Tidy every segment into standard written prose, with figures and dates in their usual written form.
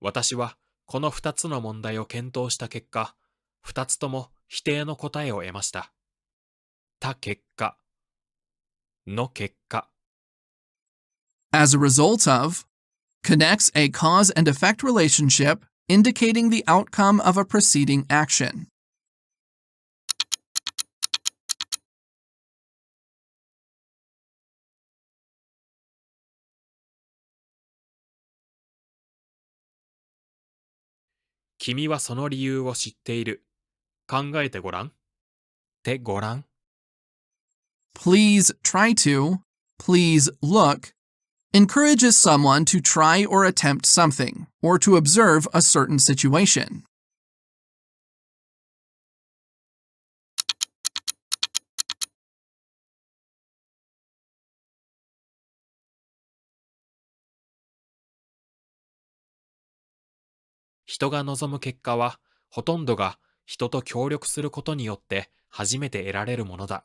私はこの2つの問題を検討した結果、2つとも否定の答えを得ました。た結果の結果。As a result of connects a cause and effect relationship indicating the outcome of a preceding action. 君はその理由を知っている。考えてごらん。てごらん。Please try to, please look, encourages someone to try or attempt something, or to observe a certain situation. 人が望む結果は、ほとんどが人と協力することによって初めて得られるものだ。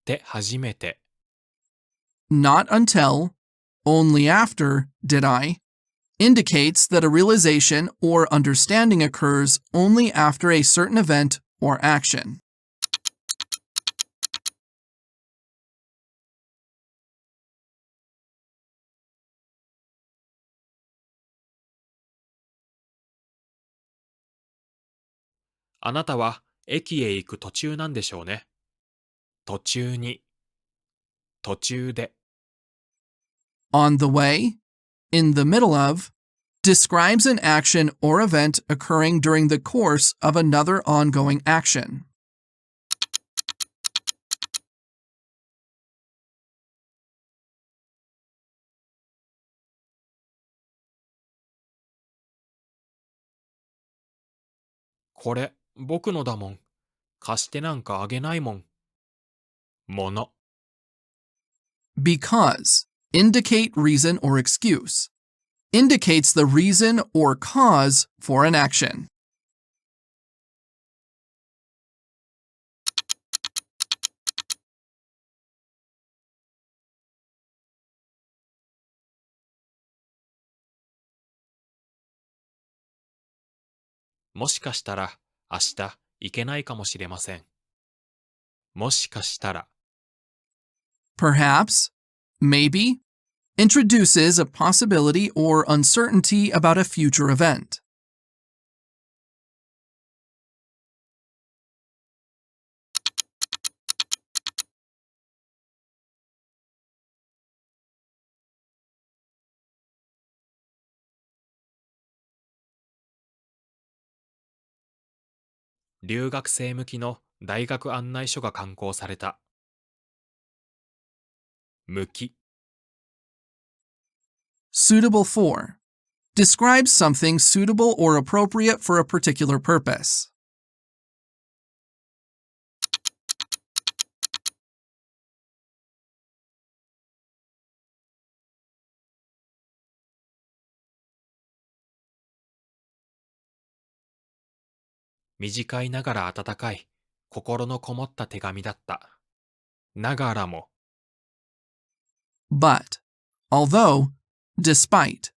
て初めて。Not until, only after, did I, indicates that a realization or understanding occurs only after a certain event or action. あなたは駅へ行く途中なんでしょうね。途中に。途中で。On the way, in the middle of, describes an action or event occurring during the course of another ongoing action. これ、僕のだもん。貸してなんかあげないもん。もの。Because, indicate reason or excuse, indicates the reason or cause for an action. もしかしたら、明日行けないかもしれません。もしかしたら。Perhaps, maybe, introduces a possibility or uncertainty about a future event. 留学生向きの大学案内書が刊行された。向き。Suitable for, describes something suitable or appropriate for a particular purpose. 短いながら温かい、心のこもった手紙だった。ながらも。But, although, despite,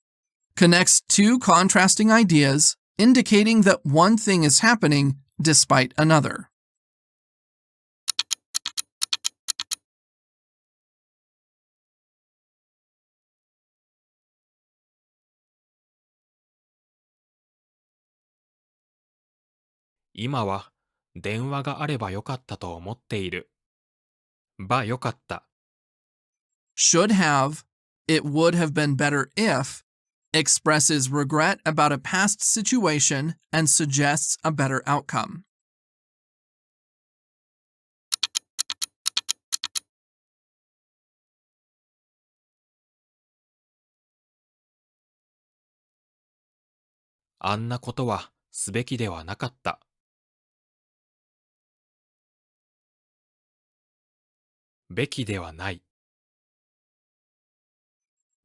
connects two contrasting ideas, indicating that one thing is happening despite another. 今は電話があればよかったと思っている。ばよかった。Should have, it would have been better if, expresses regret about a past situation and suggests a better outcome. あんなことはすべきではなかった。べきではない。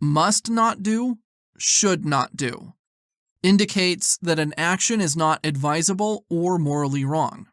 Must not do, should not do, indicates that an action is not advisable or morally wrong.